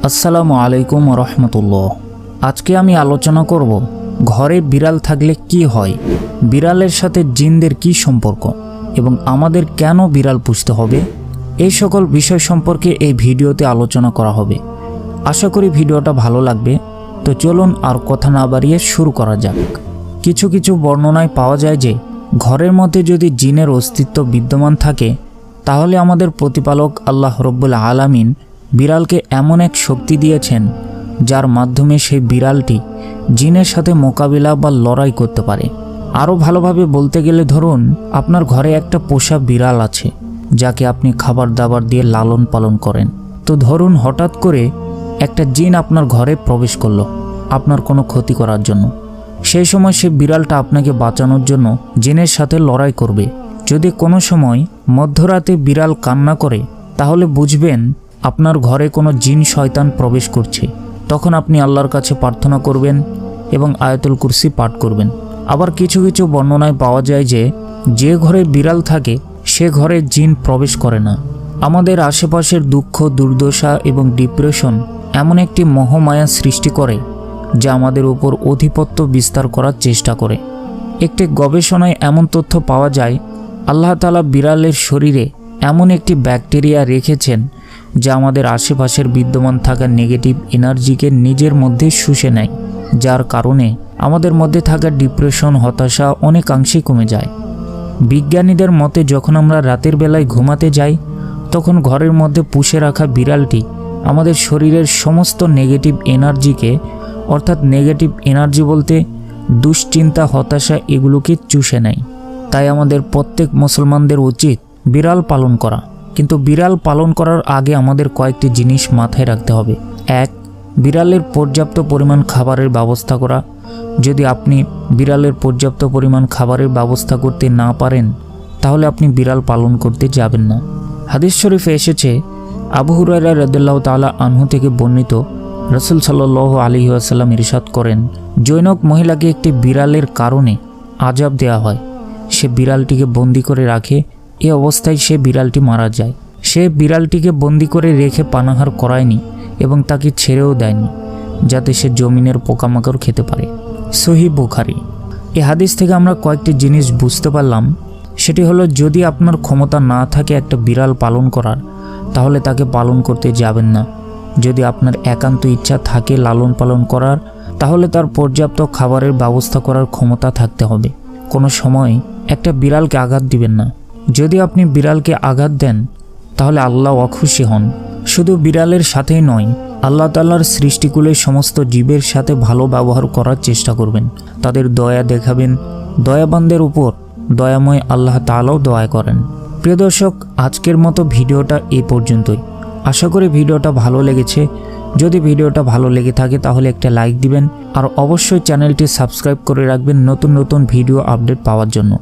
আসসালামু আলাইকুম রহমতুল্লাহ। আজকে আমি আলোচনা করব ঘরে বিড়াল থাকলে কি হয়, বিড়ালের সাথে জিনদের কি সম্পর্ক এবং আমাদের কেন বিড়াল পুষতে হবে। এই সকল বিষয় সম্পর্কে এই ভিডিওতে আলোচনা করা হবে। আশা করি ভিডিওটা ভালো লাগবে। তো চলুন আর কথা না বাড়িয়ে শুরু করা যাক। কিছু কিছু বর্ণনায় পাওয়া যায় যে ঘরের মধ্যে যদি জিনের অস্তিত্ব বিদ্যমান থাকে তাহলে আমাদের প্রতিপালক আল্লাহ রব্বুল আলামিন বিড়ালকে এমন এক শক্তি দিয়েছেন যার মাধ্যমে সেই বিড়ালটি জিনের সাথে মোকাবিলা বা লড়াই করতে পারে। আরও ভালোভাবে বলতে গেলে ধরুন আপনার ঘরে একটা পোষা বিড়াল আছে যাকে আপনি খাবার দাবার দিয়ে লালন পালন করেন। তো ধরুন হঠাৎ করে একটা জিন আপনার ঘরে প্রবেশ করলো আপনার কোনো ক্ষতি করার জন্য। সেই সময় সে বিড়ালটা আপনাকে বাঁচানোর জন্য জিনের সাথে লড়াই করবে। যদি কোনো সময় মধ্যরাতে বিড়াল কান্না করে তাহলে বুঝবেন আপনার ঘরে কোনো জিন শয়তান প্রবেশ করছে। তখন আপনি আল্লাহর কাছে প্রার্থনা করবেন এবং আয়াতুল কুরসি পাঠ করবেন। আবার কিছু কিছু বর্ণনায় পাওয়া যায় যে ঘরে বিড়াল থাকে সে ঘরে জিন প্রবেশ করে না। আমাদের আশেপাশের দুঃখ, দুর্দশা এবং ডিপ্রেশন এমন একটি মোহমায়া সৃষ্টি করে যা আমাদের উপর আধিপত্য বিস্তার করার চেষ্টা করে। একটি গবেষণায় এমন তথ্য পাওয়া যায় আল্লাহ তাআলা বিড়ালের শরীরে এমন একটি ব্যাকটেরিয়া রেখেছেন যা আমাদের আশেপাশের বিদ্যমান থাকা নেগেটিভ এনার্জিকে নিজের মধ্যে শুষে নেয়, যার কারণে আমাদের মধ্যে থাকা ডিপ্রেশন, হতাশা অনেকাংশে কমে যায়। বিজ্ঞানীদের মতে যখন আমরা রাতের বেলায় ঘুমাতে যাই তখন ঘরের মধ্যে পুষে রাখা বিড়ালটি আমাদের শরীরের সমস্ত নেগেটিভ এনার্জিকে, অর্থাৎ নেগেটিভ এনার্জি বলতে দুশ্চিন্তা, হতাশা, এগুলোকে চুষে নেয়। তাই আমাদের প্রত্যেক মুসলমানদের উচিত বিড়াল পালন করা। কিন্তু বিড়াল পালন করার আগে আমাদের কয়েকটি জিনিস মাথায় রাখতে হবে। 1. বিড়ালের পর্যাপ্ত পরিমাণ খাবারের ব্যবস্থা করা। যদি আপনি বিড়ালের পর্যাপ্ত পরিমাণ খাবারের ব্যবস্থা করতে না পারেন তাহলে আপনি বিড়াল পালন করতে যাবেন না। হাদিস শরীফে এসেছে, আবু হুরায়রা রাদিয়াল্লাহু তাআলা আনহু থেকে বর্ণিত, রাসূল সাল্লাল্লাহু আলাইহি ওয়াসাল্লাম ইরশাদ করেন, জৈনক মহিলাকে একটি বিড়ালের কারণে আযাব দেওয়া হয়। সে বিড়ালটিকে বন্দি করে রাখে, এ অবস্থায় সে বিড়ালটি মারা যায়। সে বিড়ালটিকে বন্দি করে রেখে পানাহার করায়নি এবং তাকে ছেড়েও দেয়নি যাতে সে জমিনের পোকামাকড় খেতে পারে। সহিহ বুখারী। এই হাদিস থেকে আমরা কয়েকটি জিনিস বুঝতে পারলাম। সেটি হলো, যদি আপনার ক্ষমতা না থাকে একটা বিড়াল পালন করার তাহলে তাকে পালন করতে যাবেন না। যদি আপনার একান্ত ইচ্ছা থাকে লালন পালন করার তাহলে তার পর্যাপ্ত খাবারের ব্যবস্থা করার ক্ষমতা থাকতে হবে। কোনো সময় একটা বিড়ালকে আঘাত দিবেন না। যদি আপনি বিড়ালকে আঘাত দেন তাহলে আল্লাহ অখুশি হন। শুধু বিড়ালের সাথেই নয়, আল্লাহ তাআলার সৃষ্টিকুলের সমস্ত জীবের সাথে ভালো ব্যবহার করার চেষ্টা করবেন, তাদের দয়া দেখাবেন। দয়াবানদের উপর দয়াময় আল্লাহ তাআলাও দয়া করেন। প্রিয় দর্শক, আজকের মতো ভিডিওটা এই পর্যন্তই। আশা করি ভিডিওটা ভালো লেগেছে। যদি ভিডিওটা ভালো লেগে থাকে তাহলে একটা লাইক দিবেন আর অবশ্যই চ্যানেলটি সাবস্ক্রাইব করে রাখবেন নতুন নতুন ভিডিও আপডেট পাওয়ার জন্য।